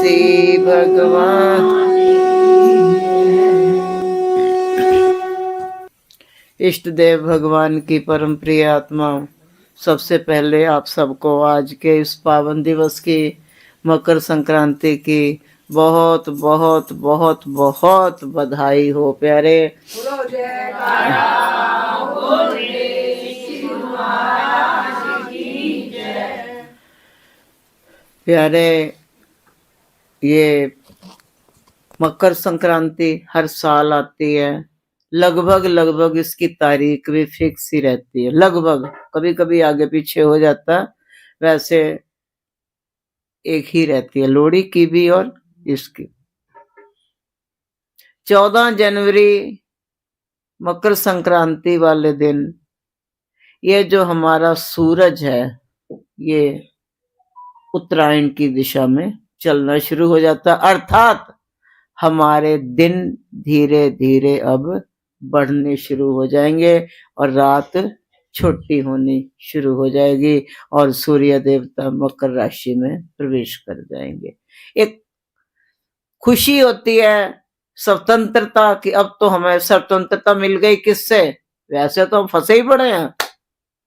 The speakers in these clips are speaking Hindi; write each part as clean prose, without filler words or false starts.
श्री भगवान। इष्ट देव भगवान की परम प्रिय आत्मा, सबसे पहले आप सबको आज के इस पावन दिवस की, मकर संक्रांति की बहुत बहुत बहुत बहुत बधाई हो प्यारे। प्यारे, ये मकर संक्रांति हर साल आती है। लगभग इसकी तारीख भी फिक्स ही रहती है, लगभग, कभी कभी आगे पीछे हो जाता, वैसे एक ही रहती है, लोहड़ी की भी और इसकी। 14 जनवरी मकर संक्रांति वाले दिन ये जो हमारा सूरज है, ये उत्तरायण की दिशा में चलना शुरू हो जाता, अर्थात हमारे दिन धीरे धीरे अब बढ़ने शुरू हो जाएंगे और रात छोटी होनी शुरू हो जाएगी और सूर्य देवता मकर राशि में प्रवेश कर जाएंगे। एक खुशी होती है स्वतंत्रता की, अब तो हमें स्वतंत्रता मिल गई। किससे? वैसे तो हम फंसे ही पड़े हैं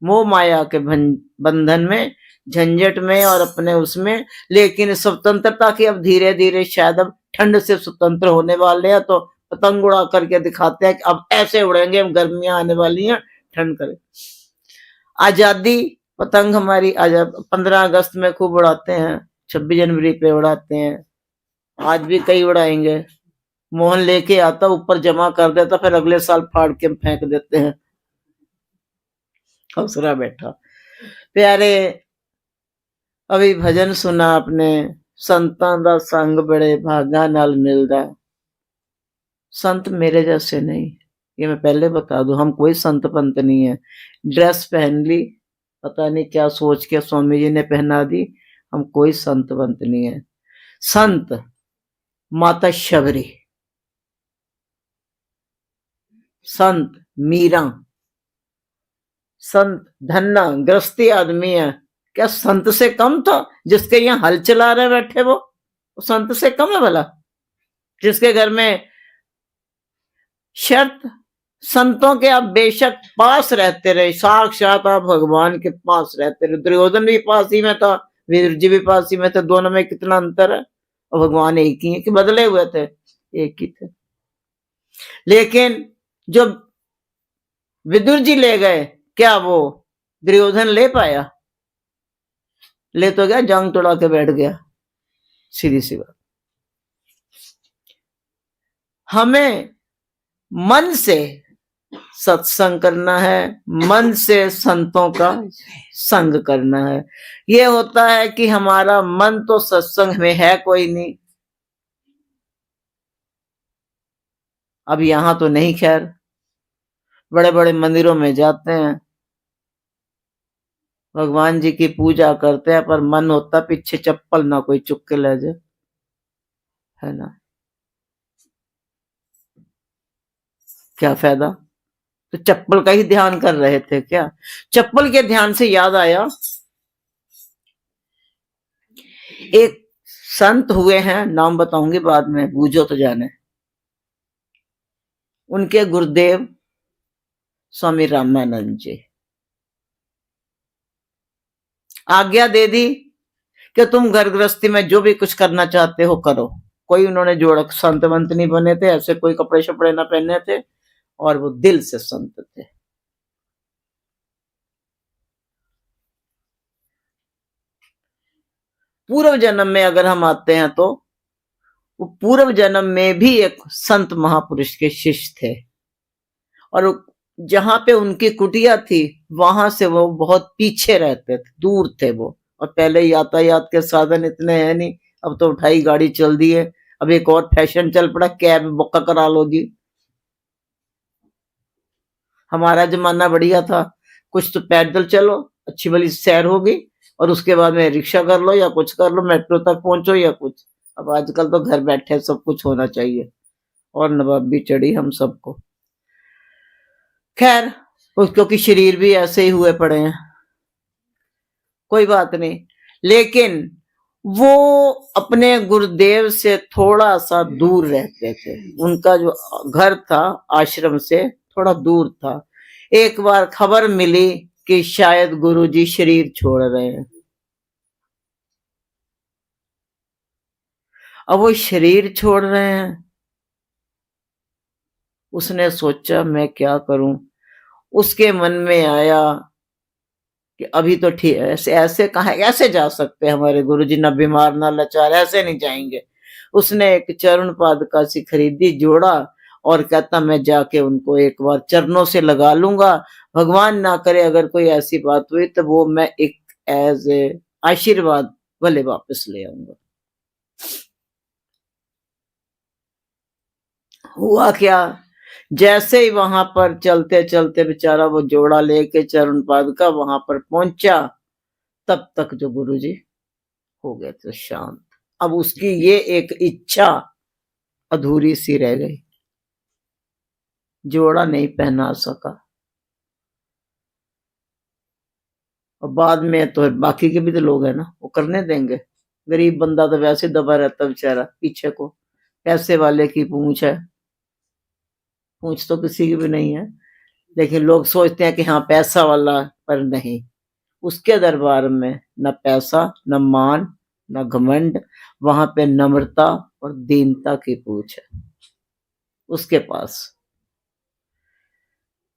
मोह माया के बंधन में, झंझट में और अपने उसमें, लेकिन स्वतंत्रता की अब धीरे धीरे शायद अब ठंड से स्वतंत्र होने वाले हैं, तो पतंग उड़ा करके दिखाते हैं कि अब ऐसे उड़ेंगे, गर्मियां आने वाली हैं, ठंड करे। आजादी पतंग हमारी 15 अगस्त में खूब उड़ाते हैं, 26 जनवरी पे उड़ाते हैं, आज भी कई उड़ाएंगे। मोहन लेके आता, ऊपर जमा कर देता, फिर अगले साल फाड़ के फेंक देते हैं। हौसला बैठा प्यारे, अभी भजन सुना आपने, संतां दा संग बड़े भागा नाल मिलदा। संत मेरे जैसे नहीं, ये मैं पहले बता दूं, हम कोई संत पंत नहीं है। ड्रेस पहन ली, पता नहीं क्या सोच के स्वामी जी ने पहना दी, हम कोई संत पंत नहीं है। संत माता शबरी, संत मीरा, संत धन्ना गृहस्थी आदमी है। क्या संत से कम था? जिसके यहाँ हल चला रहे बैठे वो संत से कम है भला? जिसके घर में शर्त संतों के आप बेशक पास रहते रहे, साक्षात आप भगवान के पास रहते रहे। दुर्योधन भी पास ही में था, वीर जी भी पास ही में थे, दोनों में कितना अंतर है? और भगवान एक ही है कि बदले हुए थे? एक ही थे। लेकिन जो विदुर जी ले गए, क्या वो दुर्योधन ले पाया? ले तो गया, जांग तोड़ा के बैठ गया, सीधी सी बात। हमें मन से सत्संग करना है, मन से संतों का संग करना है। ये होता है कि हमारा मन तो सत्संग में है कोई नहीं, अब यहां तो नहीं, खैर बड़े बड़े मंदिरों में जाते हैं, भगवान जी की पूजा करते हैं, पर मन होता पीछे चप्पल ना कोई चुक के ले जाए, है ना? क्या फायदा? तो चप्पल का ही ध्यान कर रहे थे क्या? चप्पल के ध्यान से याद आया, एक संत हुए हैं, नाम बताऊंगी बाद में, बूझो तो जाने। उनके गुरुदेव स्वामी रामानंद जी, आज्ञा दे दी कि तुम घर गृहस्थी में जो भी कुछ करना चाहते हो करो। कोई उन्होंने जोड़क संत वंत नहीं बने थे, ऐसे कोई कपड़े शपड़े ना पहने थे, और वो दिल से संत थे। पूर्व जन्म में अगर हम आते हैं तो वो पूर्व जन्म में भी एक संत महापुरुष के शिष्य थे, और जहां पे उनकी कुटिया थी वहां से वो बहुत पीछे रहते थे, दूर थे वो। और पहले यातायात के साधन इतने हैं नहीं, अब तो उठाई गाड़ी चल दी है, अब एक और फैशन चल पड़ा, कैब बुक करा लो जी। हमारा जमाना बढ़िया था, कुछ तो पैदल चलो, अच्छी भली सैर होगी, और उसके बाद में रिक्शा कर लो या कुछ कर लो, मेट्रो तक पहुंचो या कुछ। अब आजकल तो घर बैठे सब कुछ होना चाहिए, और नवाबी चढ़ी हम सबको। खैर, क्योंकि शरीर भी ऐसे ही हुए पड़े हैं, कोई बात नहीं। लेकिन वो अपने गुरुदेव से थोड़ा सा दूर रहते थे। उनका जो घर था आश्रम से थोड़ा दूर था। एक बार खबर मिली कि शायद गुरुजी शरीर छोड़ रहे हैं। अब वो शरीर छोड़ रहे हैं। उसने सोचा मैं क्या करूं। उसके मन में आया कि अभी तो ठीक है, ऐसे ऐसे कहाँ ऐसे जा सकते हैं हमारे गुरुजी, ना बीमार ना लाचार, ऐसे नहीं जाएंगे। उसने एक चरण पादुका सी खरीदी, जोड़ा और कहता मैं जाके उनको एक बार चरणों से लगा लूंगा। भगवान ना करे अगर कोई ऐसी बात हुई तो वो मैं एक एज ए आशीर्वाद भले वापस ले आऊंगा। हुआ क्या, जैसे ही वहां पर चलते चलते बेचारा वो जोड़ा लेके चरण पादुका वहां पर पहुंचा, तब तक जो गुरुजी हो गए थे शांत। अब उसकी ये एक इच्छा अधूरी सी रह गई, जोड़ा नहीं पहना सका। और बाद में तो बाकी के भी तो लोग हैं ना, वो करने देंगे। गरीब बंदा तो वैसे दबा रहता बेचारा पीछे को। पैसे वाले की पूंछ है, पूंछ तो किसी की भी नहीं है, लेकिन लोग सोचते हैं कि हाँ पैसा वाला, पर नहीं। उसके दरबार में न पैसा न मान न घमंड, वहां पे नम्रता और दीनता की पूछ है उसके पास।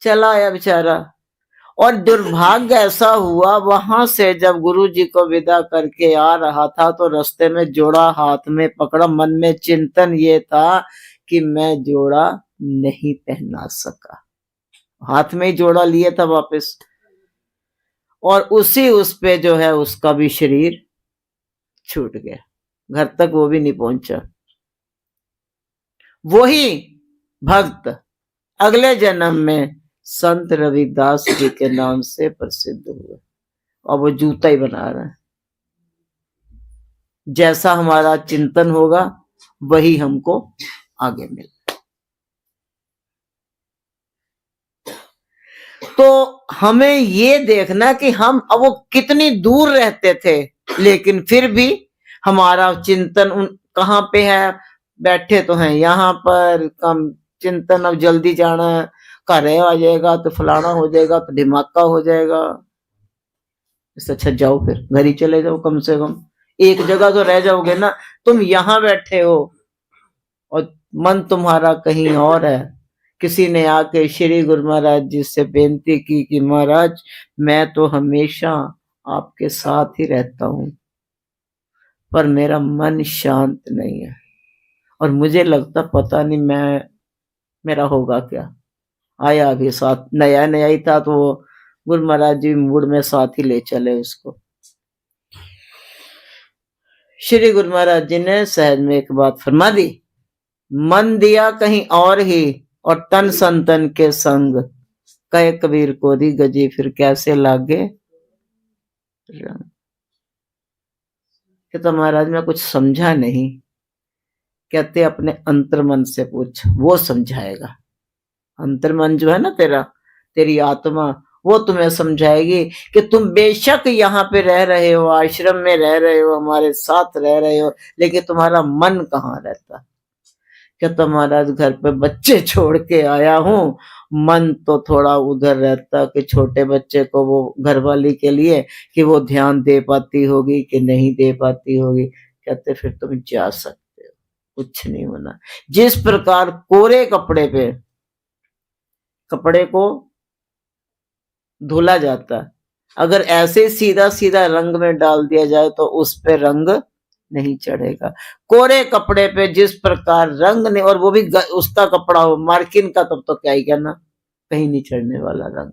चला आया बेचारा। और दुर्भाग्य ऐसा हुआ, वहां से जब गुरु जी को विदा करके आ रहा था तो रास्ते में जोड़ा हाथ में पकड़ा। मन में चिंतन ये था कि मैं जोड़ा नहीं पहना सका। हाथ में ही जोड़ा लिए था वापस, और उसी उस पे जो है उसका भी शरीर छूट गया। घर तक वो भी नहीं पहुंचा। वही भक्त अगले जन्म में संत रविदास जी के नाम से प्रसिद्ध हुए, और वो जूता ही बना रहे हैं। जैसा हमारा चिंतन होगा वही हमको आगे मिले। तो हमें ये देखना कि हम अब वो कितनी दूर रहते थे, लेकिन फिर भी हमारा चिंतन उन कहाँ पे है। बैठे तो हैं यहाँ पर, कम चिंतन अब जल्दी जाना है, घर आ जाएगा तो फलाना हो जाएगा तो ढिमाका हो जाएगा। इससे अच्छा जाओ फिर घर ही चले जाओ, कम से कम एक जगह तो रह जाओगे ना। तुम यहाँ बैठे हो और मन तुम्हारा कहीं और है। किसी ने आके श्री गुरु महाराज जी से बेनती की कि महाराज मैं तो हमेशा आपके साथ ही रहता हूँ, पर मेरा मन शांत नहीं है, और मुझे लगता पता नहीं मेरा होगा क्या। आया अभी साथ, नया नया ही था तो गुरु महाराज जी मूड में साथ ही ले चले उसको। श्री गुरु महाराज जी ने सहज में एक बात फरमा दी, मन दिया कहीं और ही और तन संतन के संग, कहे कबीर को दी गजी फिर कैसे लागे रंग। तो महाराज मैं कुछ समझा नहीं। कहते अपने अंतर्मन से पूछ, वो समझाएगा। अंतर्मन जो है ना तेरा, तेरी आत्मा, वो तुम्हें समझाएगी कि तुम बेशक यहाँ पे रह रहे हो, आश्रम में रह रहे हो, हमारे साथ रह रहे हो, लेकिन तुम्हारा मन कहाँ रहता। कहता महाराज घर पे बच्चे छोड़ के आया हूँ, मन तो थोड़ा उधर रहता कि छोटे बच्चे को वो घरवाली के लिए कि वो ध्यान दे पाती होगी कि नहीं दे पाती होगी। कहते फिर तुम जा सकते हो, कुछ नहीं होना। जिस प्रकार कोरे कपड़े पे कपड़े को धुला जाता, अगर ऐसे सीधा सीधा रंग में डाल दिया जाए तो उस पे रंग नहीं चढ़ेगा। कोरे कपड़े पे जिस प्रकार रंग नहीं, और वो भी उसका कपड़ा हो मार्किन का, तब तो क्या ही कहना, कहीं नहीं चढ़ने वाला रंग।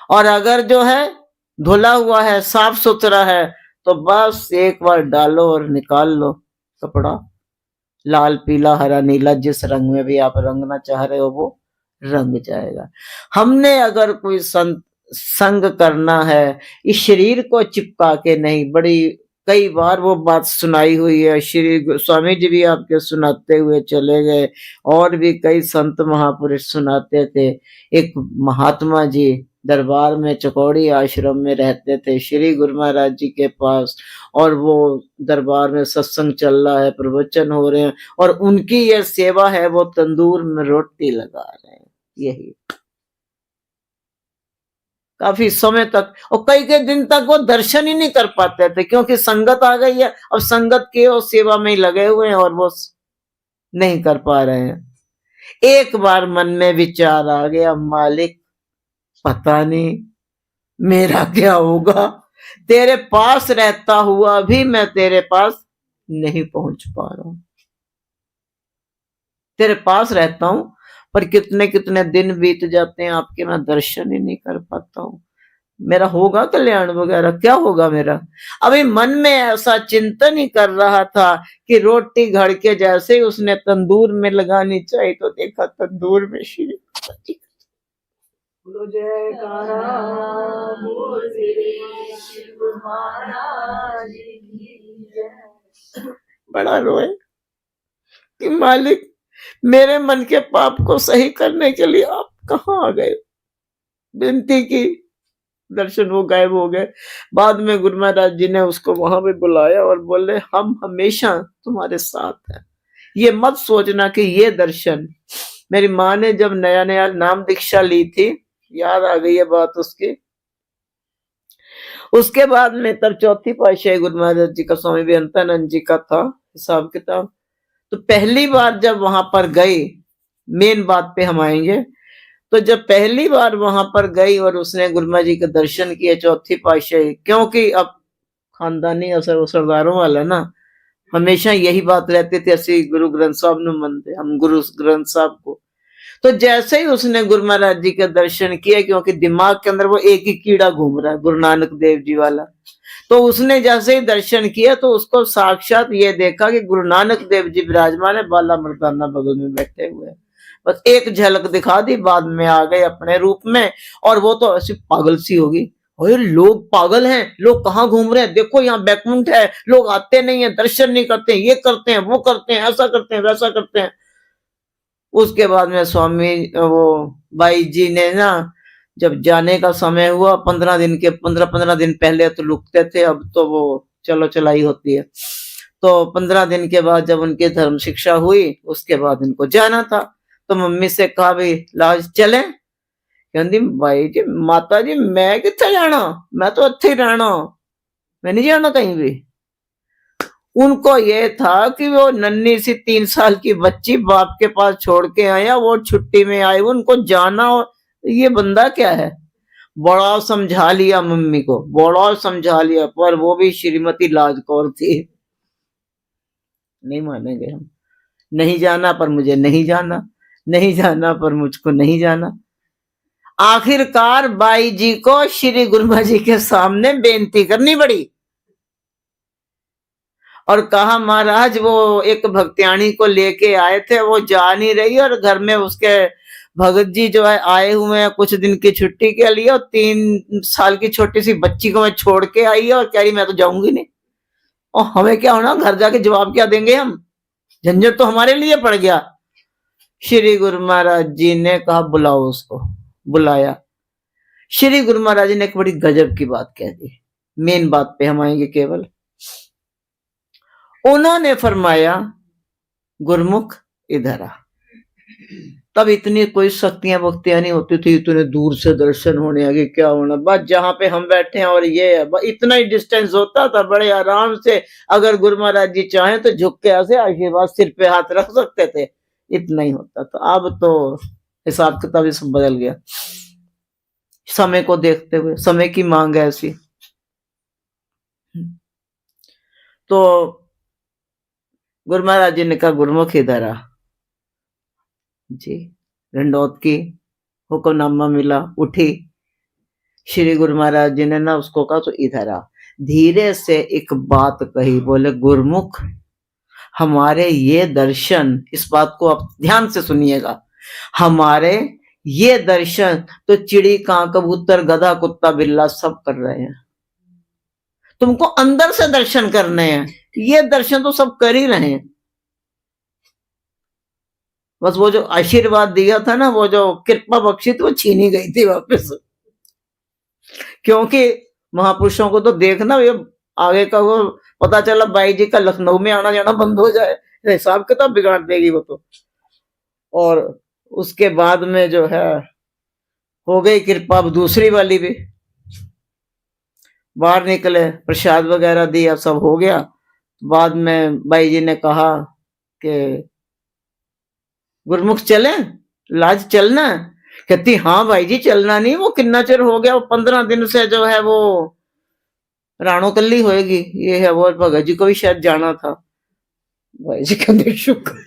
और अगर जो है धुला हुआ है, साफ सुथरा है, तो बस एक बार डालो और निकाल लो कपड़ा। लाल पीला हरा नीला जिस रंग में भी आप रंगना चाह रहे हो वो रंग जाएगा। हमने अगर कोई संग करना है, इस शरीर को चिपका के नहीं। बड़ी कई बार वो बात सुनाई हुई है, श्री स्वामी जी भी आपके सुनाते हुए चले गए, और भी कई संत महापुरुष सुनाते थे। एक महात्मा जी दरबार में चकौड़ी आश्रम में रहते थे श्री गुरु महाराज जी के पास, और वो दरबार में सत्संग चल रहा है, प्रवचन हो रहे हैं, और उनकी ये सेवा है, वो तंदूर में रोटी लगा रहे हैं। यही काफी समय तक, और कई कई दिन तक वो दर्शन ही नहीं कर पाते थे, क्योंकि संगत आ गई है। अब संगत के और सेवा में ही लगे हुए हैं और वो नहीं कर पा रहे हैं। एक बार मन में विचार आ गया, मालिक पता नहीं मेरा क्या होगा, तेरे पास रहता हुआ भी मैं तेरे पास नहीं पहुंच पा रहा हूं। तेरे पास रहता हूं पर कितने कितने दिन बीत जाते हैं, आपके मैं दर्शन ही नहीं कर पाता हूं। मेरा होगा कल्याण वगैरह, क्या होगा मेरा? अभी मन में ऐसा चिंतन ही कर रहा था कि रोटी घड़ के जैसे ही उसने तंदूर में लगानी चाहिए तो देखा तंदूर में श्री बड़ा रोए कि मालिक मेरे मन के पाप को सही करने के लिए आप कहाँ आ गए। विनती की, दर्शन वो गायब हो गए। बाद में गुरु महाराज जी ने उसको वहां पे बुलाया और बोले हम हमेशा तुम्हारे साथ हैं, ये मत सोचना कि ये दर्शन। मेरी माँ ने जब नया नया नाम दीक्षा ली थी, याद आ गई है बात उसकी, उसके बाद में तब चौथी पातशाही गुरु महाराज जी का स्वामी बेअंतानंद जी का था हिसाब किताब। तो पहली बार जब वहां पर गई, मेन बात पे हम आएंगे, तो जब पहली बार वहां पर गई और उसने गुरु महाराज जी के दर्शन किए चौथी पातशाही, क्योंकि अब खानदानी असर सरदारों वाला ना, हमेशा यही बात रहती थी, ऐसे गुरु ग्रंथ साहब ने मनते हम गुरु ग्रंथ साहब को। तो जैसे ही उसने गुरु महाराज जी के दर्शन किए, क्योंकि दिमाग के अंदर वो एक ही कीड़ा घूम रहा है, गुरु नानक देव जी वाला, तो उसने जैसे ही दर्शन किया तो उसको साक्षात ये देखा कि गुरु नानक देव जी विराजमान है, बाला मर्दाना बगल में बैठे हुए। बस एक झलक दिखा दी, बाद में आ गए अपने रूप में। और वो तो ऐसी पागल सी होगी, अरे लोग पागल हैं, लोग कहाँ घूम रहे हैं, देखो यहाँ बैकुंठ है, लोग आते नहीं है, दर्शन नहीं करते, ये करते हैं, वो करते हैं, ऐसा करते हैं, वैसा करते हैं। उसके बाद में स्वामी वो बाई जी ने ना, जब जाने का समय हुआ, 15 दिन पहले तो रुकते थे, अब तो वो चलो चलाई होती है। तो 15 दिन के बाद जब उनकी धर्म शिक्षा हुई, उसके बाद इनको जाना था। तो मम्मी से कहा भाई लाज चले, कहती भाई जी माता जी मैं कितने जाना, मैं तो अच्छे ही रहना, मैं नहीं जाना कहीं भी। उनको ये था कि वो नन्ही सी 3 साल की बच्ची बाप के पास छोड़ के आया, वो छुट्टी में आई, उनको जाना, ये बंदा क्या है। बड़ा समझा लिया मम्मी को, बड़ा समझा लिया, पर वो भी श्रीमती लाजकौर थी, नहीं मानेंगे हम, नहीं जाना पर मुझे नहीं जाना, नहीं जाना पर मुझको नहीं जाना। आखिरकार बाई जी को श्री गुरु महाराज जी के सामने बेनती करनी पड़ी और कहा महाराज वो एक भक्त्याणी को लेके आए थे, वो जा नहीं रही, और घर में उसके भगत जी जो है आए हुए हैं कुछ दिन की छुट्टी के लिए, और 3 साल की छोटी सी बच्ची को मैं छोड़ के आई है और कह रही मैं तो जाऊंगी नहीं। और हमें क्या होना, घर जाके जवाब क्या देंगे हम, झंझट तो हमारे लिए पड़ गया। श्री गुरु महाराज जी ने कहा बुलाओ उसको, बुलाया। श्री गुरु महाराज जी ने एक बड़ी गजब की बात कह दी, मेन बात पे हम आएंगे केवल। उन्होंने फरमाया गुरमुख इधर आ। तब इतनी कोई शक्तियां भक्तियां नहीं होती थी, इतने दूर से दर्शन होने आगे क्या होना, बस जहां पे हम बैठे हैं और ये है, इतना ही डिस्टेंस होता था, बड़े आराम से अगर गुरु महाराज जी चाहें तो झुक के ऐसे आशीर्वाद सिर पे हाथ रख सकते थे, इतना ही होता था। अब तो हिसाब किताब ही सब बदल गया, समय को देखते हुए, समय की मांग है ऐसी। तो गुरु महाराज जी ने कहा गुरमुख इधर आ जी, रंडौत की हुक्मनामा मिला, उठी। श्री गुरु महाराज जी ने ना उसको कहा तो इधर आ, धीरे से एक बात कही, बोले गुरमुख हमारे ये दर्शन, इस बात को आप ध्यान से सुनिएगा, हमारे ये दर्शन तो चिड़ी कां कबूतर गधा कुत्ता बिल्ला सब कर रहे हैं, तुमको अंदर से दर्शन करने हैं, ये दर्शन तो सब कर ही रहे हैं। बस वो जो आशीर्वाद दिया था ना, वो जो कृपा बख्शी थी, वो छीनी गई थी वापस। क्योंकि महापुरुषों को तो देखना, ये आगे का वो पता चला भाई जी का लखनऊ में आना जाना बंद हो जाए, हिसाब किताब बिगाड़ देगी वो तो। और उसके बाद में जो है हो गई कृपा, अब दूसरी वाली भी। बाहर निकले, प्रसाद वगैरह दिया, सब हो गया। बाद में भाई जी ने कहा कि गुरमुख चले, लाज चलना? कहती हाँ भाई जी चलना नहीं, वो कितना चिर हो गया, वो 15 दिन से जो है वो राणो कल्ली होएगी, ये है वो, भगत जी को भी शायद जाना था। भाई जी कहते शुक्र।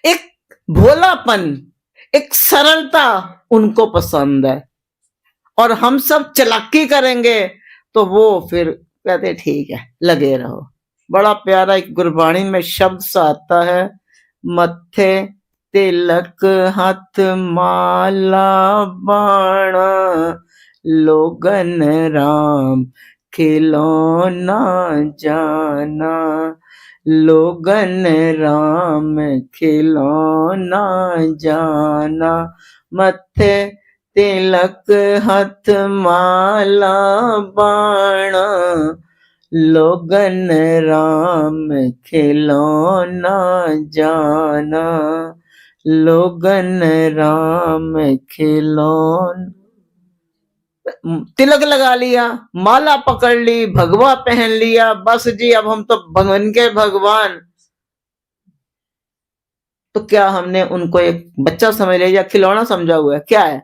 एक भोलापन, एक सरलता उनको पसंद है, और हम सब चालाकी करेंगे तो वो फिर कहते ठीक है लगे रहो। बड़ा प्यारा एक गुरबाणी में शब्द सा आता है, मत्थे तिलक हाथ माला बाणा, लोगन राम खिलौना जाना, लोगन राम खिलौना जाना, मत्थे तिलक हाथ माला बाणा, लोगन राम खिलौना जाना, लोगन राम खिलौना। तिलक लगा लिया, माला पकड़ ली, भगवा पहन लिया, बस जी अब हम तो भगवान के भगवान। तो क्या हमने उनको एक बच्चा समझ लिया या खिलौना समझा हुआ है? क्या है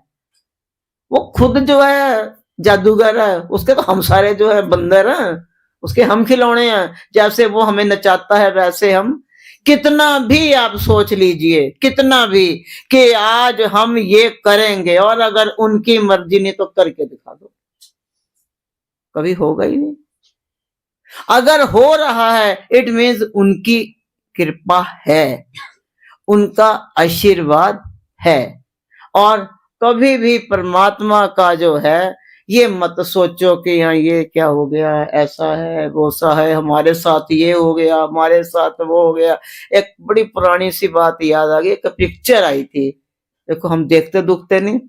वो? खुद जो है जादूगर है, उसके तो हम सारे जो है बंदर हैं, उसके हम खिलौने हैं। जैसे वो हमें नचाता है वैसे हम, कितना भी आप सोच लीजिए, कितना भी कि आज हम ये करेंगे, और अगर उनकी मर्जी नहीं तो करके दिखा दो, कभी होगा ही नहीं। अगर हो रहा है इट मीन्स उनकी कृपा है, उनका आशीर्वाद है। और कभी भी परमात्मा का जो है ये मत सोचो कि यहाँ ये क्या हो गया, ऐसा है वो सा है, हमारे साथ ये हो गया, हमारे साथ वो हो गया। एक बड़ी पुरानी सी बात याद आ गई, एक पिक्चर आई थी, देखो हम देखते दुखते नहीं,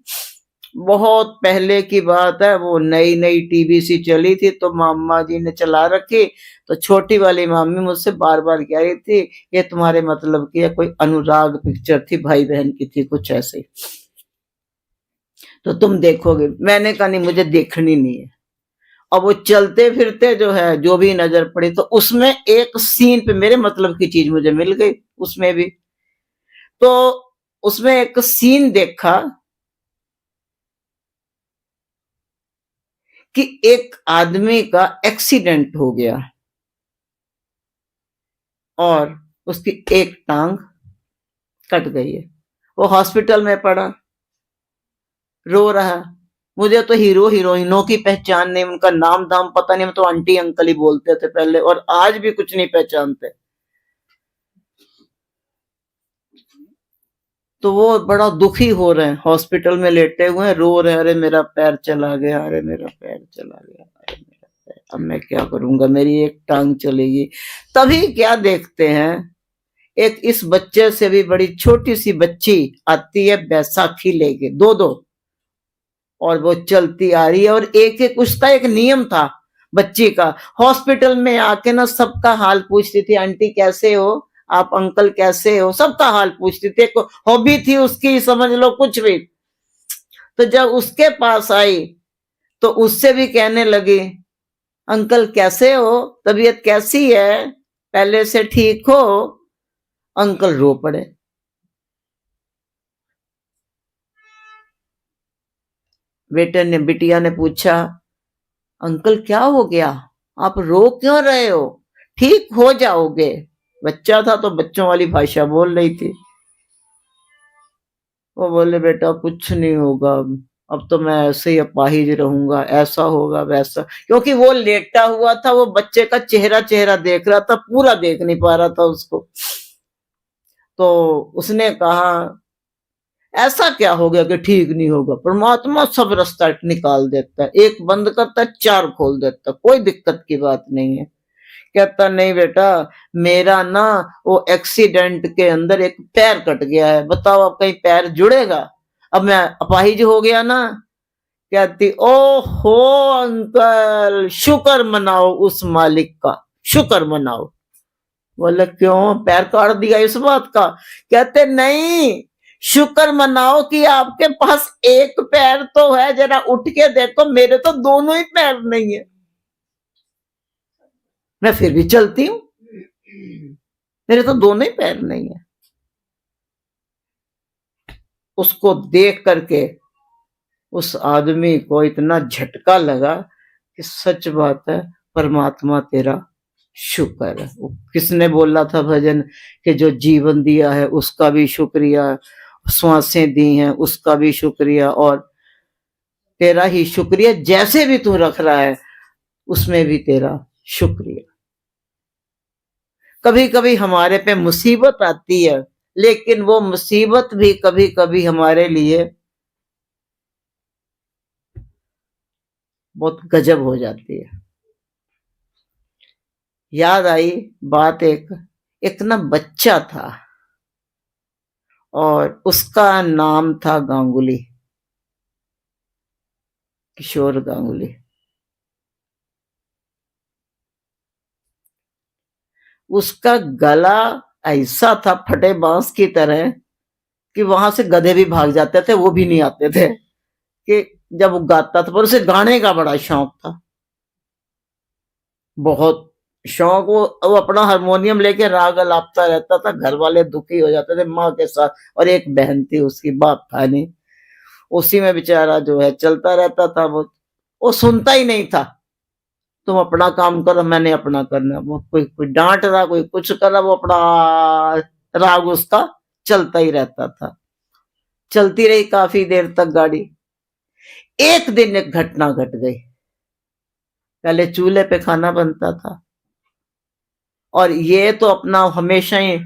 बहुत पहले की बात है, वो नई नई टीवी सी चली थी, तो मामा जी ने चला रखी, तो छोटी वाली मामी मुझसे बार बार कह रही थी ये तुम्हारे मतलब की है, कोई अनुराग पिक्चर थी, भाई बहन की थी कुछ ऐसे, तो तुम देखोगे। मैंने कहा नहीं मुझे देखनी नहीं है। अब वो चलते फिरते जो है जो भी नजर पड़ी, तो उसमें एक सीन पे मेरे मतलब की चीज मुझे मिल गई उसमें भी। तो उसमें एक सीन देखा कि एक आदमी का एक्सीडेंट हो गया और उसकी एक टांग कट गई है, वो हॉस्पिटल में पड़ा, रो रहा। मुझे तो हीरो हीरोइनों की पहचान नहीं, उनका नाम धाम पता नहीं, तो आंटी अंकल ही बोलते थे पहले, और आज भी कुछ नहीं पहचानते। तो वो बड़ा दुखी हो रहे हैं, हॉस्पिटल में लेटे हुए हैं, रो रहे हैं, अरे मेरा पैर चला गया, अरे मेरा पैर चला गया, अरे मेरा पैर, अब मैं क्या करूंगा, मेरी एक टांग चलेगी। तभी क्या देखते हैं, एक इस बच्चे से भी बड़ी छोटी सी बच्ची आती है बैसाखी लेके, दो दो, और वो चलती आ रही है, और एक एक उसका एक नियम था बच्ची का, हॉस्पिटल में आके ना सबका हाल पूछती थी, आंटी कैसे हो आप, अंकल कैसे हो, सबका हाल पूछती थी, हॉबी थी उसकी, समझ लो कुछ भी। तो जब उसके पास आई तो उससे भी कहने लगी अंकल कैसे हो, तबीयत कैसी है, पहले से ठीक हो। अंकल रो पड़े। बिटिया ने पूछा अंकल क्या हो गया, आप रो क्यों रहे हो, ठीक हो जाओगे। बच्चा था तो बच्चों वाली भाषा बोल रही थी। वो बोले बेटा कुछ नहीं होगा, अब तो मैं ऐसे ही अपाहिज रहूंगा, ऐसा होगा वैसा, क्योंकि वो लेटा हुआ था, वो बच्चे का चेहरा चेहरा देख रहा था, पूरा देख नहीं पा रहा था उसको। तो उसने कहा ऐसा क्या हो गया कि ठीक नहीं होगा, परमात्मा सब रास्ता निकाल देता है, एक बंद करता है चार खोल देता है, कोई दिक्कत की बात नहीं है। कहता नहीं बेटा, मेरा ना वो एक्सीडेंट के अंदर एक पैर कट गया है, बताओ अब कहीं पैर जुड़ेगा? अब मैं अपाहिज हो गया ना। कहती ओहो अंकल, शुक्र मनाओ उस मालिक का, शुक्र मनाओ। बोले क्यों, पैर काट दिया इस बात का? कहते नहीं, शुक्र मनाओ कि आपके पास एक पैर तो है, जरा उठ के देखो, मेरे तो दोनों ही पैर नहीं है, मैं फिर भी चलती हूं, मेरे तो दोनों ही पैर नहीं है। उसको देख करके उस आदमी को इतना झटका लगा कि सच बात है, परमात्मा तेरा शुक्र है। किसने बोला था भजन कि जो जीवन दिया है उसका भी शुक्रिया, श्वासें दी हैं उसका भी शुक्रिया, और तेरा ही शुक्रिया जैसे भी तू रख रहा है उसमें भी तेरा शुक्रिया। कभी कभी हमारे पे मुसीबत आती है, लेकिन वो मुसीबत भी कभी कभी हमारे लिए बहुत गजब हो जाती है। याद आई बात, एक ना बच्चा था और उसका नाम था गांगुली, किशोर गांगुली। उसका गला ऐसा था फटे बांस की तरह कि वहां से गधे भी भाग जाते थे, वो भी नहीं आते थे कि जब वो गाता था। पर उसे गाने का बड़ा शौक था, बहुत शौक। वो अपना हारमोनियम लेके राग अलापता रहता था, घर वाले दुखी हो जाते थे माँ के साथ, और एक बहन थी उसकी, बाप था नहीं। उसी में बेचारा जो है चलता रहता था। वो सुनता ही नहीं था, तुम अपना काम करो, मैंने अपना करना। वो कोई डांट रहा, कोई कुछ कर रहा, वो अपना राग उसका चलता ही रहता था। चलती रही काफी देर तक गाड़ी। एक दिन एक घटना घट गई। पहले चूल्हे पे खाना बनता था और ये तो अपना हमेशा ही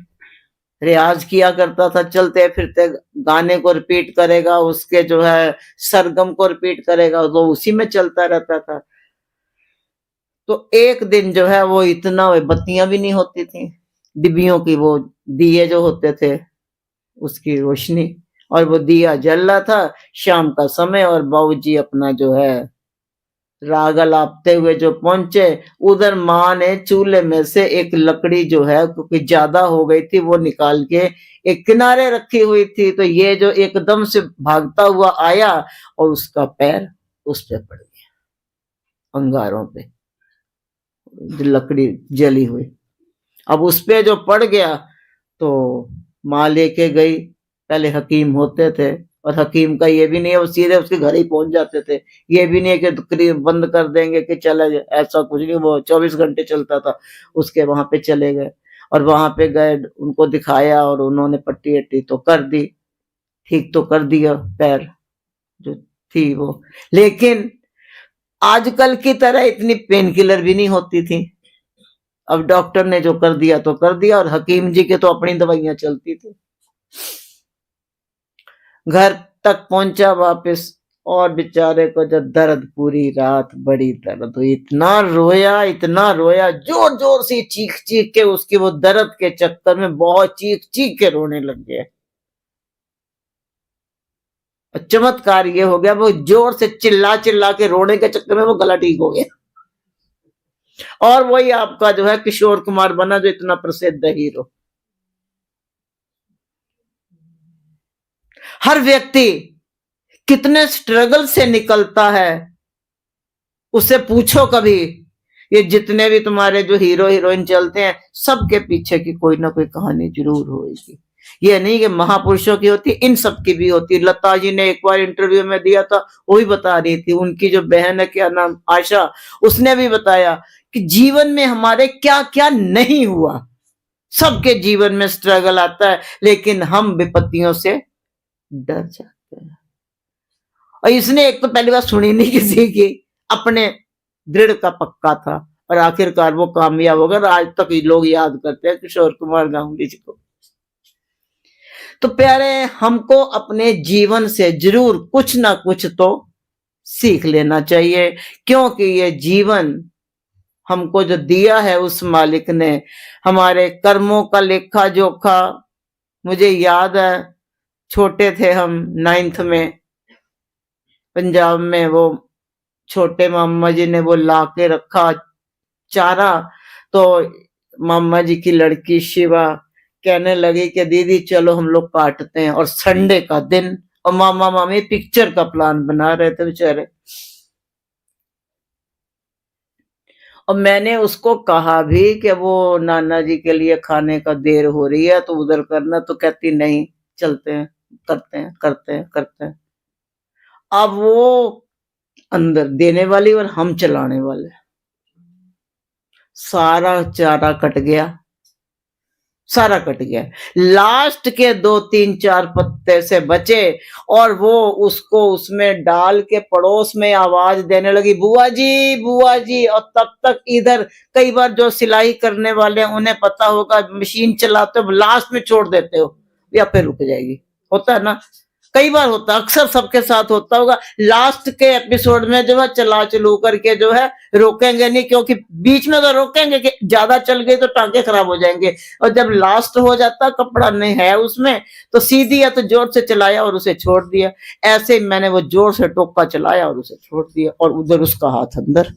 रियाज किया करता था, चलते फिरते गाने को रिपीट करेगा, उसके जो है सरगम को रिपीट करेगा, तो उसी में चलता रहता था। तो एक दिन जो है वो इतना, बत्तियां भी नहीं होती थी डिबियों की, वो दिए जो होते थे उसकी रोशनी, और वो दिया जल रहा था, शाम का समय, और बाबूजी अपना जो है राग अलापते हुए जो पहुंचे, उधर माँ ने चूल्हे में से एक लकड़ी जो है, क्योंकि ज्यादा हो गई थी, वो निकाल के एक किनारे रखी हुई थी। तो ये जो एकदम से भागता हुआ आया और उसका पैर उस पे पड़ गया, अंगारों पे, लकड़ी जली हुई। अब उस पे जो पड़ गया तो माँ लेके गई। पहले हकीम होते थे, और हकीम का ये भी नहीं है वो सीधे उसके घर ही पहुंच जाते थे, ये भी नहीं है कि बंद कर देंगे कि चला जाए, ऐसा कुछ नहीं। वो 24 घंटे चलता था। उसके वहां पे चले गए और वहां पे गए, उनको दिखाया और उन्होंने पट्टी अट्टी तो कर दी, ठीक तो कर दिया पैर जो थी वो। लेकिन आजकल की तरह इतनी पेन किलर भी नहीं होती थी। अब डॉक्टर ने जो कर दिया तो कर दिया, और हकीम जी के तो अपनी दवाइयां चलती थी। घर तक पहुंचा वापस, और बेचारे को जब दर्द, पूरी रात बड़ी दर्द हुई, इतना रोया, जोर जोर से चीख चीख के, उसके वो दर्द के चक्कर में बहुत चीख चीख के रोने लग गया। चमत्कार ये हो गया, वो जोर से चिल्ला चिल्ला के रोने के चक्कर में वो गला ठीक हो गया, और वही आपका जो है किशोर कुमार बना, जो इतना प्रसिद्ध हीरो। हर व्यक्ति कितने स्ट्रगल से निकलता है, उससे पूछो कभी। ये जितने भी तुम्हारे जो हीरो हीरोइन चलते हैं, सबके पीछे की कोई ना कोई कहानी जरूर होगी। ये नहीं कि महापुरुषों की होती, इन सब की भी होती। लता जी ने एक बार इंटरव्यू में दिया था, वो भी बता रही थी, उनकी जो बहन है, क्या नाम, आशा, उसने भी बताया कि जीवन में हमारे क्या क्या नहीं हुआ। सबके जीवन में स्ट्रगल आता है, लेकिन हम विपत्तियों से डर जाते हैं। और इसने एक तो पहली बार सुनी नहीं किसी की, अपने दृढ़ का पक्का था, और आखिरकार वो कामयाब हो गया। आज तक लोग याद करते हैं किशोर कुमार गांगुली जी को। तो प्यारे, हमको अपने जीवन से जरूर कुछ ना कुछ तो सीख लेना चाहिए, क्योंकि ये जीवन हमको जो दिया है उस मालिक ने, हमारे कर्मों का लेखा जोखा। मुझे याद है, छोटे थे हम, 9th में, पंजाब में वो छोटे मामा जी ने वो ला के रखा चारा। तो मामा जी की लड़की शिवा कहने लगी कि दीदी चलो हम लोग काटते हैं, और संडे का दिन, और मामा मामी पिक्चर का प्लान बना रहे थे बेचारे। और मैंने उसको कहा भी कि वो नाना जी के लिए खाने का देर हो रही है तो उधर करना, तो कहती नहीं, चलते हैं, करते हैं करते हैं करते हैं। अब वो अंदर देने वाली और हम चलाने वाले, सारा चारा कट गया, सारा कट गया। लास्ट के 2 3 4 पत्ते से बचे, और वो उसको उसमें डाल के पड़ोस में आवाज देने लगी, बुआ जी बुआ जी। और तब तक इधर कई बार जो सिलाई करने वाले हैं उन्हें पता होगा, मशीन चलाते हो लास्ट में छोड़ देते हो या फिर रुक जाएगी, होता है ना, कई बार होता है, अक्सर सबके साथ होता होगा। लास्ट के एपिसोड में जो है चला चलू करके जो है रोकेंगे नहीं, क्योंकि बीच में तो रोकेंगे कि ज्यादा चल गई तो टांगे खराब हो जाएंगे, और जब लास्ट हो जाता कपड़ा नहीं है उसमें तो सीधी या तो जोर से चलाया और उसे छोड़ दिया। ऐसे ही मैंने वो जोर से टोका चलाया और उसे छोड़ दिया, और उधर उसका हाथ अंदर।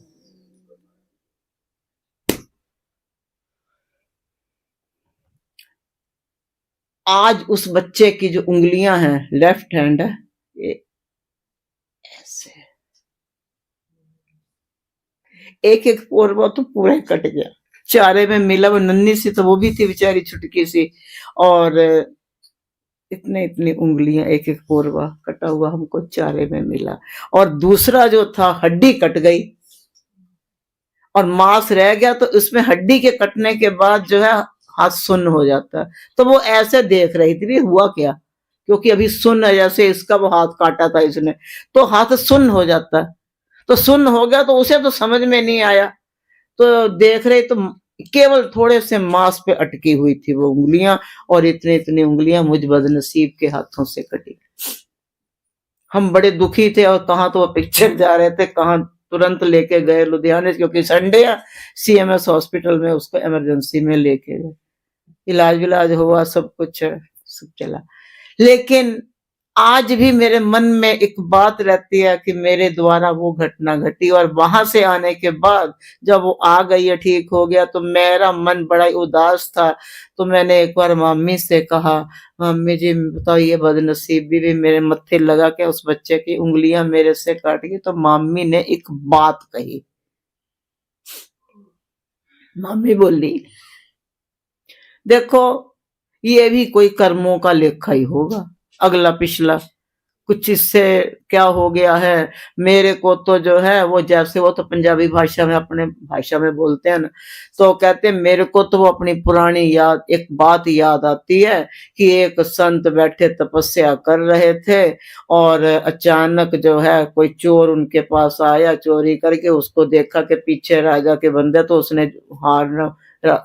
आज उस बच्चे की जो उंगलियां हैं, लेफ्ट हैंड है, ये ऐसे, एक एक पोरवा तो पूरा ही कट गया। चारे में मिला, वो नन्ही सी तो वो भी थी बेचारी, छुटकी सी, और इतने इतनी उंगलियां, एक एक पोरवा कटा हुआ हमको चारे में मिला। और दूसरा जो था, हड्डी कट गई और मांस रह गया, तो उसमें हड्डी के कटने के बाद जो है हाथ सुन्न हो जाता है। तो वो ऐसे देख रही थी भी हुआ क्या, क्योंकि अभी सुन्न है, जैसे इसका वो हाथ काटा था इसने, तो हाथ सुन्न हो जाता है। तो सुन्न हो गया तो उसे तो समझ में नहीं आया, तो देख रहे तो केवल थोड़े से मांस पे अटकी हुई थी वो उंगलियां, और इतनी इतनी उंगलियां मुझ बदनसीब के हाथों से कटी। हम बड़े दुखी थे, और कहाँ तो वो पिक्चर जा रहे थे, कहाँ तुरंत लेके गए लुधियाने, क्योंकि संडे है, सीएमएस हॉस्पिटल में उसको इमरजेंसी में लेके गए, इलाज विलाज हुआ, सब कुछ सब चला। लेकिन आज भी मेरे मन में एक बात रहती है कि मेरे द्वारा वो घटना घटी, और वहां से आने के बाद जब वो आ गई है, ठीक हो गया, तो मेरा मन बड़ा ही उदास था। तो मैंने एक बार मम्मी से कहा, मम्मी जी बताओ ये बदनसीबी भी मेरे मत्थे लगा के उस बच्चे की उंगलियां मेरे से काट गई। तो मम्मी ने एक बात कही, मम्मी बोली देखो ये भी कोई कर्मों का लेखा ही होगा, अगला पिछला, कुछ इससे क्या हो गया है। मेरे को तो जो है वो, जैसे वो तो पंजाबी भाषा में, अपने भाषा में बोलते हैं ना, तो कहते हैं मेरे को तो वो अपनी पुरानी याद, एक बात याद आती है कि एक संत बैठे तपस्या कर रहे थे, और अचानक जो है कोई चोर उनके पास आया, चोरी करके उसको देखा कि पीछे राजा के बंदे, तो उसने हार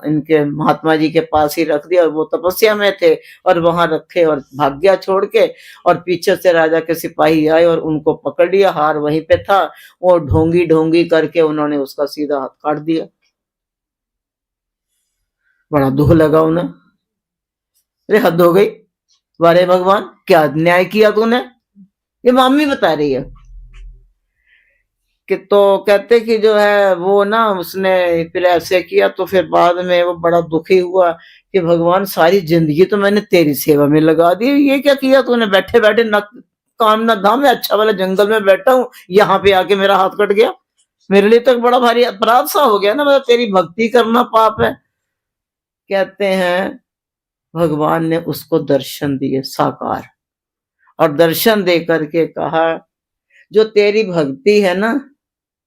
इनके महात्मा जी के पास ही रख दिया, और वो तपस्या में थे और वहां रखे और भाग गया छोड़ के। और पीछे से राजा के सिपाही आए और उनको पकड़ लिया, हार वहीं पे था, वो ढोंगी ढोंगी करके उन्होंने उसका सीधा हाथ काट दिया। बड़ा दुख लगा उन्हें, अरे हद हो गई, वारे भगवान क्या न्याय किया तूने। ये मामी बता रही है कि, तो कहते कि जो है वो ना, उसने फिर ऐसे किया, तो फिर बाद में वो बड़ा दुखी हुआ कि भगवान सारी जिंदगी तो मैंने तेरी सेवा में लगा दी, ये क्या किया तूने, बैठे बैठे न काम ना धाम में, अच्छा वाला जंगल में बैठा हूँ, यहाँ पे आके मेरा हाथ कट गया, मेरे लिए तो बड़ा भारी अपराध सा हो गया ना, मतलब तेरी भक्ति करना पाप है। कहते हैं भगवान ने उसको दर्शन दिए साकार, और दर्शन दे करके कहा जो तेरी भक्ति है ना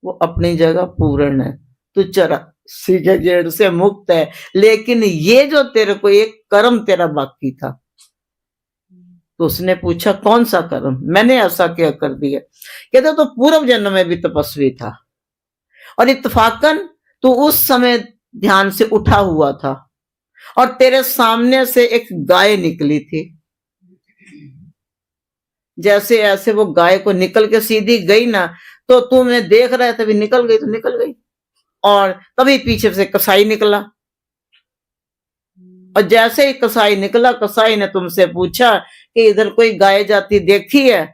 वो अपनी जगह पूर्ण है, तू 84 के जेड़ से मुक्त है, लेकिन ये जो तेरे को एक कर्म तेरा बाकी था। तो उसने पूछा कौन सा कर्म, मैंने ऐसा क्या कर दिया। कहते तो पूर्व जन्म में भी तपस्वी था, और इत्तफाकन तू उस समय ध्यान से उठा हुआ था, और तेरे सामने से एक गाय निकली थी, जैसे ऐसे वो गाय को निकल के सीधी गई ना, तो तू मैं देख रहा है तभी निकल गई, तो निकल गई, और तभी पीछे से कसाई निकला, और जैसे ही कसाई निकला, कसाई ने तुमसे पूछा कि इधर कोई गाय जाती देखी है?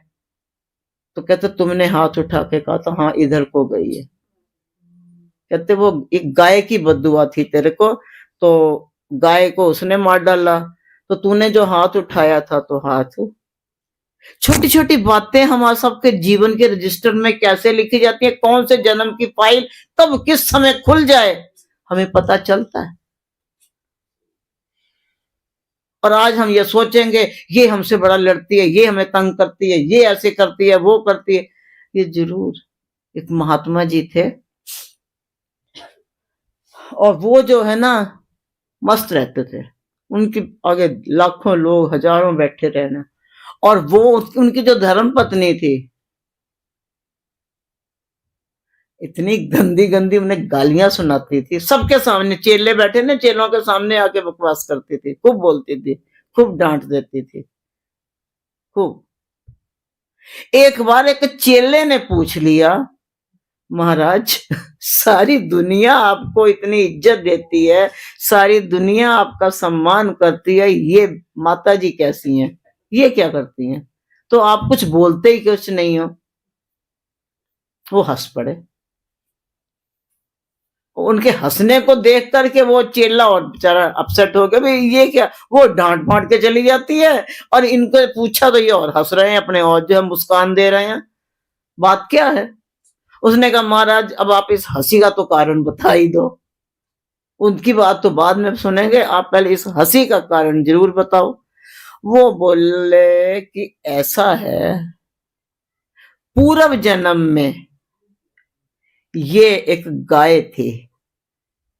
तो कहते तुमने हाथ उठा के कहा था हाँ इधर को गई है। कहते वो एक गाय की बददुआ थी तेरे को, तो गाय को उसने मार डाला, तो तूने जो हाथ उठाया था तो हाथ। छोटी छोटी बातें हमारे सबके जीवन के रजिस्टर में कैसे लिखी जाती है, कौन से जन्म की फाइल तब किस समय खुल जाए हमें पता चलता है। और आज हम ये सोचेंगे ये हमसे बड़ा लड़ती है, ये हमें तंग करती है, ये ऐसे करती है, वो करती है। ये जरूर एक महात्मा जी थे, और वो जो है ना मस्त रहते थे, उनके आगे लाखों लोग हजारों बैठे रहना, और वो उनकी जो धर्म पत्नी थी इतनी गंदी गंदी उन्हें गालियां सुनाती थी सबके सामने, चेले बैठे ने चेलों के सामने आके बकवास करती थी, खूब बोलती थी, खूब डांट देती थी, खूब। एक बार एक चेले ने पूछ लिया, महाराज सारी दुनिया आपको इतनी इज्जत देती है, सारी दुनिया आपका सम्मान करती है, ये माता जी कैसी हैं, ये क्या करती हैं? तो आप कुछ बोलते ही कुछ नहीं हो। वो हंस पड़े, उनके हंसने को देख करके वो चेला और बेचारा अपसेट हो गया, भाई ये क्या, वो डांट बांट के चली जाती है और इनको पूछा तो ये और हंस रहे हैं अपने, और जो है मुस्कान दे रहे हैं, बात क्या है? उसने कहा महाराज अब आप इस हंसी का तो कारण बता ही दो। उनकी बात तो बाद में सुनेंगे, आप पहले इस हंसी का कारण जरूर बताओ। वो बोले कि ऐसा है, पूर्व जन्म में ये एक गाय थी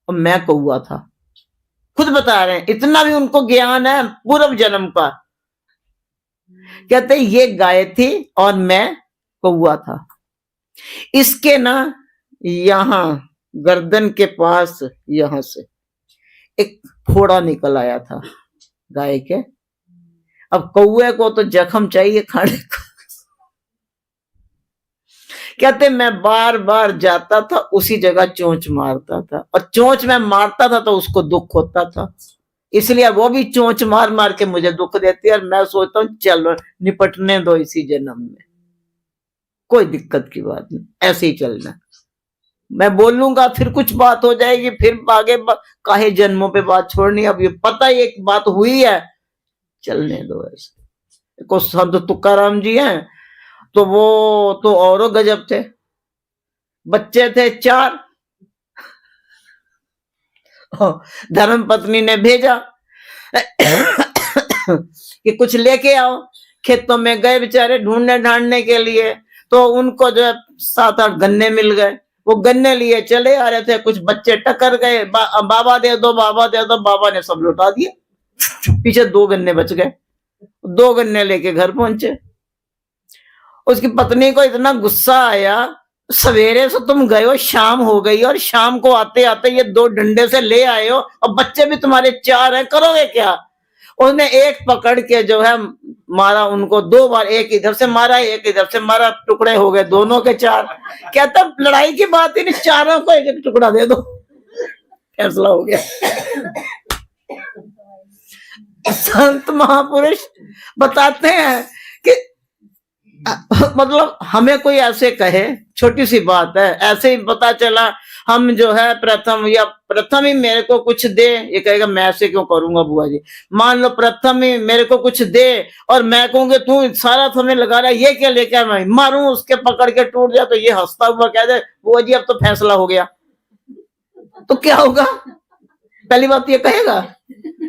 और मैं कौआ था। खुद बता रहे हैं, इतना भी उनको ज्ञान है पूर्व जन्म का। कहते ये गाय थी और मैं कौआ था। इसके ना यहां गर्दन के पास यहां से एक फोड़ा निकल आया था गाय के। अब कौए को तो जख्म चाहिए खाने को। कहते मैं बार बार जाता था उसी जगह चोंच मारता था, और चोंच में मारता था तो उसको दुख होता था, इसलिए वो भी चोंच मार मार के मुझे दुख देती है। और मैं सोचता हूँ चलो निपटने दो इसी जन्म में, कोई दिक्कत की बात नहीं, ऐसे ही चलना। मैं बोलूंगा फिर कुछ बात हो जाएगी, फिर आगे काहे जन्मों पे बात छोड़नी, अब ये पता ही एक बात हुई है, चलने दो ऐसे। को संत तुकाराम जी हैं, तो वो तो औरों गजब थे, बच्चे थे 4, धर्म पत्नी ने भेजा कि कुछ लेके आओ। खेतों में गए बेचारे ढूंढने ढांढने के लिए, तो उनको जो है 7-8 गन्ने मिल गए। वो गन्ने लिए चले आ रहे थे, कुछ बच्चे टकर गए, बाबा दे दो, बाबा दे दो, बाबा ने सब लुटा दिए। पीछे 2 गन्ने बच गए, 2 गन्ने लेके घर पहुंचे। उसकी पत्नी को इतना गुस्सा आया, सवेरे से तुम गए हो, शाम हो गई, और शाम को आते आते ये 2 डंडे से ले आए हो, और बच्चे भी तुम्हारे 4 हैं, करोगे क्या? उसने एक पकड़ के जो है मारा उनको 2 बार, एक इधर से मारा, एक इधर से मारा, टुकड़े हो गए दोनों के 4। कहता लड़ाई की बात ही नहीं, चारों को एक एक टुकड़ा दे दो, फैसला हो गया। संत महापुरुष बताते हैं कि मतलब हमें कोई ऐसे कहे, छोटी सी बात है, ऐसे ही पता चला हम जो है प्रथम ही मेरे को कुछ दे, ये कहेगा मैं ऐसे क्यों करूंगा बुआ जी। मान लो प्रथम ही मेरे को कुछ दे और मैं कहूंगा तू सारा समय लगा रहा है, ये क्या लेकर मैं मारूं, उसके पकड़ के टूट जाए तो ये हंसता हुआ कह दे बुआ जी अब तो फैसला हो गया, तो क्या होगा? पहली बात ये कहेगा,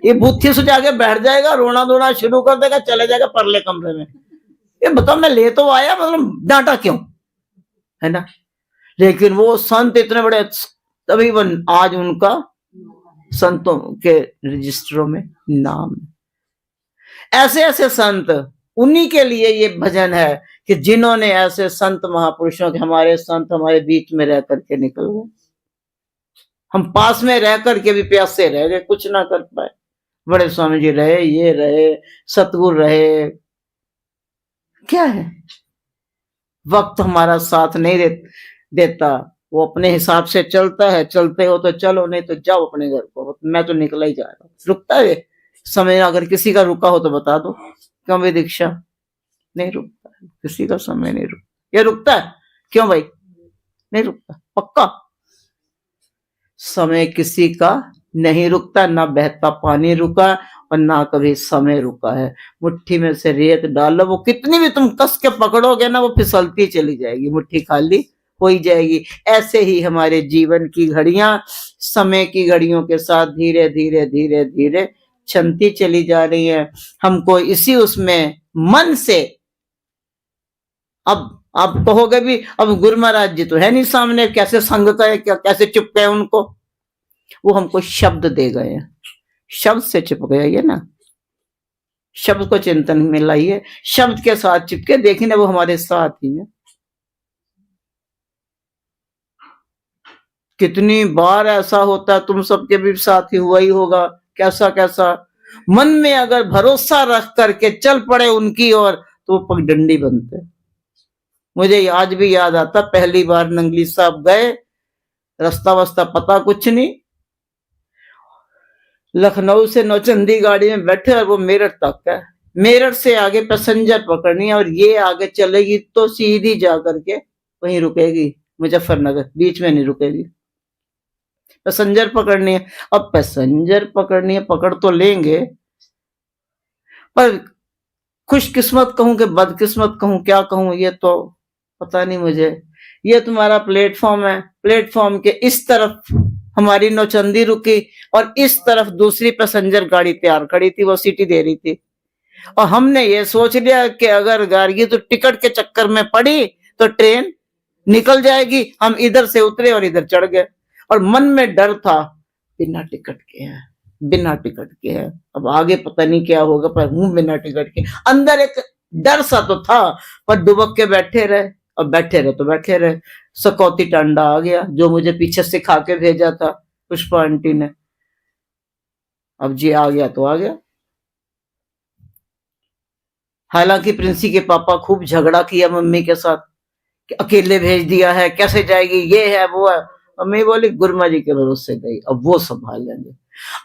ये बुद्धि सुझा के बैठ जाएगा, रोना धोना शुरू कर देगा, चले जाएगा परले कमरे में। ये बताओ मैं ले तो आया, मतलब डांटा क्यों, है ना? लेकिन वो संत इतने बड़े, तभी आज उनका संतों के रजिस्टरों में नाम। ऐसे ऐसे संत, उन्हीं के लिए ये भजन है कि जिन्होंने ऐसे संत महापुरुषों के, हमारे संत हमारे बीच में रह करके निकल गए। हम पास में रह करके भी प्यासे रह गए, कुछ ना कर पाए। बड़े स्वामी जी रहे, ये रहे, सतगुरु रहे, क्या है, वक्त हमारा साथ नहीं देता, वो अपने हिसाब से चलता है, चलते हो तो चलो, नहीं तो जाओ अपने घर को, मैं तो निकला ही जा रहा हूँ। रुकता है समय? अगर किसी का रुका हो तो बता दो। क्यों भाई दीक्षा? नहीं रुकता है, किसी का समय नहीं रुकता। ये रुकता है? क्यों भाई नहीं रुकता? पक्का समय किसी का नहीं रुकता, ना बहता पानी रुका और ना कभी समय रुका है। मुट्ठी में से रेत डालो, वो कितनी भी तुम कस के पकड़ोगे ना, वो फिसलती चली जाएगी, मुट्ठी खाली हो ही जाएगी। ऐसे ही हमारे जीवन की घड़ियां समय की घड़ियों के साथ धीरे धीरे धीरे धीरे क्षमती चली जा रही है। हमको इसी उसमें मन से, अब आप कहोगे भी अब गुरु महाराज जी तो है नहीं सामने, कैसे संग का कैसे चिपके उनको? वो हमको शब्द दे गए हैं, शब्द से चिपक गए ना। शब्द को चिंतन में लाइए, शब्द के साथ चिपके देखिए, वो हमारे साथ ही है। कितनी बार ऐसा होता है, तुम सबके भी साथ ही हुआ ही होगा। कैसा कैसा? मन में अगर भरोसा रख करके चल पड़े उनकी ओर तो वो पगडंडी बनते। मुझे आज भी याद आता, पहली बार नंगली साहब गए, रास्ता वास्ता पता कुछ नहीं, लखनऊ से नौचंदी गाड़ी में बैठे और वो मेरठ तक है, मेरठ से आगे पैसेंजर पकड़नी है और ये आगे चलेगी तो सीधी जा करके वहीं रुकेगी, मुजफ्फरनगर, बीच में नहीं रुकेगी। पैसेंजर पकड़नी है। अब पैसेंजर पकड़नी है, पकड़ तो लेंगे, पर खुशकिस्मत कहूं कि बदकिस्मत कहूं, क्या कहूं, ये तो पता नहीं मुझे। ये तुम्हारा प्लेटफॉर्म है, प्लेटफॉर्म के इस तरफ हमारी नौचंदी रुकी और इस तरफ दूसरी पैसेंजर गाड़ी तैयार खड़ी थी, वो सीटी दे रही थी। और हमने ये सोच लिया कि अगर गाड़ी तो टिकट के चक्कर में पड़ी तो ट्रेन निकल जाएगी। हम इधर से उतरे और इधर चढ़ गए और मन में डर था, बिना टिकट के है, बिना टिकट के है, अब आगे पता नहीं क्या होगा, पर हूं बिना टिकट के। अंदर एक डर सा तो था, पर दुबक के बैठे रहे और बैठे रहे तो बैठे रहे। सकौती टांडा आ गया, जो मुझे पीछे से खा के भेजा था पुष्पा आंटी ने। अब जी आ गया तो आ गया। हालांकि प्रिंसी के पापा खूब झगड़ा किया मम्मी के साथ कि अकेले भेज दिया है, कैसे जाएगी, ये है वो है। मम्मी बोली गुरमा जी के भरोसे गई, अब वो संभाल लेंगे।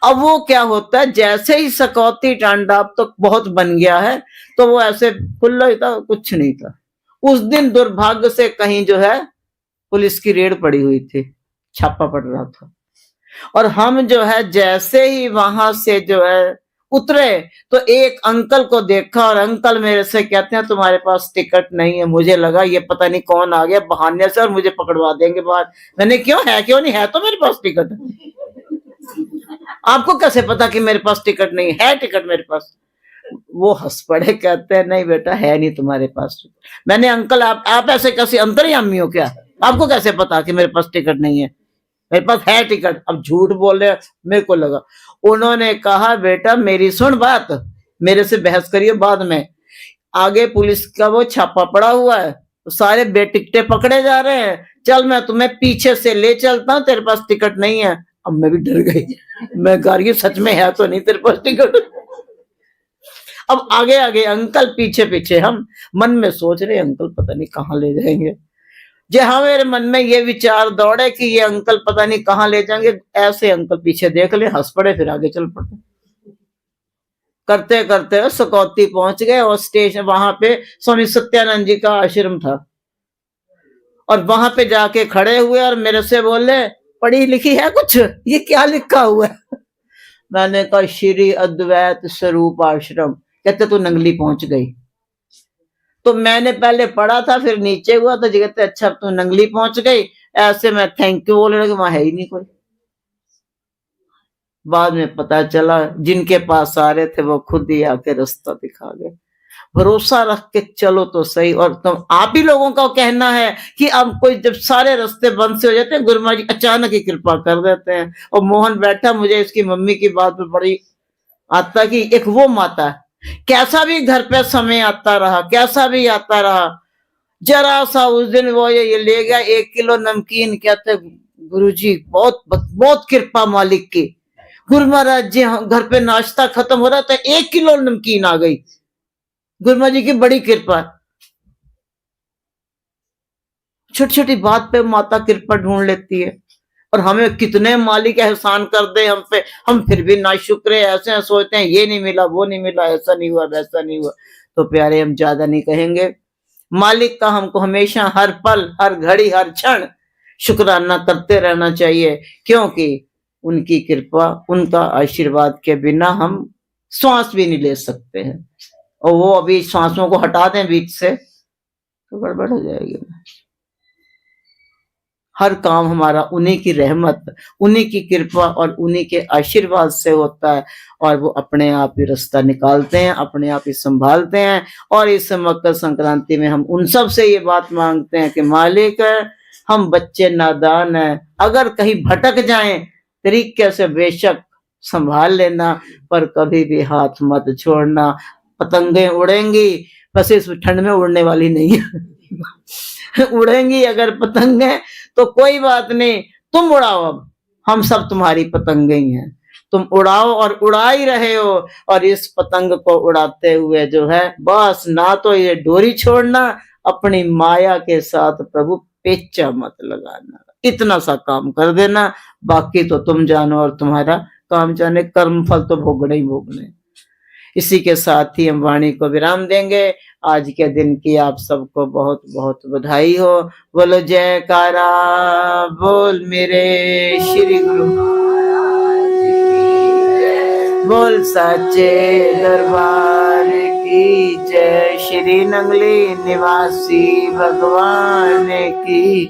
अब वो क्या होता है, जैसे ही सकौती टांडा तो बहुत बन गया है, तो वो ऐसे खुला ही था, कुछ नहीं था। उस दिन दुर्भाग्य से कहीं जो है पुलिस की रेड पड़ी हुई थी, छापा पड़ रहा था, और हम जो है जैसे ही वहां से जो है उतरे तो एक अंकल को देखा और अंकल मेरे से कहते हैं तुम्हारे पास टिकट नहीं है। मुझे लगा ये पता नहीं कौन आ गया बहाने से और मुझे पकड़वा देंगे बाहर। मैंने क्यों है, क्यों नहीं है, तो मेरे पास टिकट है। आपको कैसे पता कि मेरे पास टिकट नहीं है? टिकट मेरे पास। वो हंस पड़े, कहते हैं नहीं बेटा है नहीं तुम्हारे पास। मैंने अंकल आप ऐसे कैसे अंतर्यामी हो क्या? आपको कैसे पता कि मेरे पास टिकट नहीं है? मेरे पास है टिकट। अब झूठ बोल रहे, मेरे को लगा। उन्होंने कहा बेटा मेरी सुन बात, मेरे से बहस करिए बाद में, आगे पुलिस का वो छापा पड़ा हुआ है, तो सारे बेटिकटे पकड़े जा रहे हैं, चल मैं तुम्हें पीछे से ले चलता हूं, तेरे पास टिकट नहीं है। अब मैं भी डर गई, मैं गाड़ी सच में है तो नहीं तेरे पास टिकट। अब आगे आगे अंकल, पीछे पीछे हम। मन में सोच रहे अंकल पता नहीं कहाँ ले जाएंगे। जे हाँ, मेरे मन में ये विचार दौड़े कि ये अंकल पता नहीं कहाँ ले जाएंगे। ऐसे अंकल पीछे देख ले, हंस पड़े, फिर आगे चल पड़े। करते करते सकौती पहुंच गए और स्टेशन, वहां पे स्वामी सत्यानंद जी का आश्रम था, और वहां पे जाके खड़े हुए और मेरे से बोले पढ़ी लिखी है कुछ, ये क्या लिखा हुआ है? मैंने कहा श्री अद्वैत स्वरूप आश्रम। कहते तू नंगली पहुंच गई। तो मैंने पहले पढ़ा था, फिर नीचे हुआ तो जी कहते अच्छा तू नंगली पहुंच गई। ऐसे मैं थैंक यू बोलने लगे, वहां है ही नहीं कोई। बाद में पता चला जिनके पास आ रहे थे वो खुद ही आके रास्ता दिखा गए। भरोसा रख के चलो तो सही। और तुम आप ही लोगों का कहना है कि अब कोई जब सारे रास्ते बंद से हो जाते हैं, गुरुमा जी अचानक ही कृपा कर देते हैं। और मोहन बैठा, मुझे इसकी मम्मी की बात पे बड़ी आता कि एक वो माता कैसा भी घर पे समय आता रहा, कैसा भी आता रहा, जरा सा उस दिन वो ये ले गया 1 किलो नमकीन। कहते गुरुजी बहुत बहुत कृपा मालिक की। गुरु महाराज जी घर पे नाश्ता खत्म हो रहा था, 1 किलो नमकीन आ गई। गुरु महाराज जी की बड़ी कृपा। छोटी छोटी बात पे माता कृपा ढूंढ लेती है। और हमें कितने मालिक एहसान कर दे हम पे, हम फिर भी नाशुक्र ऐसे सोचते हैं ये नहीं मिला, वो नहीं मिला, ऐसा नहीं हुआ, वैसा नहीं हुआ। तो प्यारे हम ज्यादा नहीं कहेंगे, मालिक का हमको हमेशा हर पल, हर घड़ी, हर क्षण शुक्राना करते रहना चाहिए, क्योंकि उनकी कृपा, उनका आशीर्वाद के बिना हम श्वास भी नहीं ले सकते हैं। और वो अभी श्वासों को हटा दें बीच से तो गड़बड़ हो जाएगी। हर काम हमारा उन्हीं की रहमत, उन्हीं की कृपा और उन्हीं के आशीर्वाद से होता है, और वो अपने आप ही रास्ता निकालते हैं, अपने आप ही संभालते हैं। और इस मकर संक्रांति में हम उन सब से ये बात मांगते हैं कि मालिक हम बच्चे नादान हैं, अगर कहीं भटक जाएं तरीके से बेशक संभाल लेना, पर कभी भी हाथ मत छोड़ना। पतंगे उड़ेंगी, बस इस ठंड में उड़ने वाली नहीं है उड़ेंगी अगर पतंगे तो कोई बात नहीं, तुम उड़ाओ, अब हम सब तुम्हारी पतंगे ही हैं, तुम उड़ाओ और उड़ा ही रहे हो। और इस पतंग को उड़ाते हुए जो है बस ना तो ये डोरी छोड़ना, अपनी माया के साथ प्रभु पेचा मत लगाना, इतना सा काम कर देना, बाकी तो तुम जानो और तुम्हारा काम जाने, कर्म फल तो भोगने ही भोगने। इसी के साथ ही हम वाणी को विराम देंगे। आज के दिन की आप सबको बहुत बहुत बधाई हो। बोलो जयकारा बोल मेरे श्री गुरु महाराज की, बोल साचे दरबार की जय, श्री नंगली निवासी भगवान की।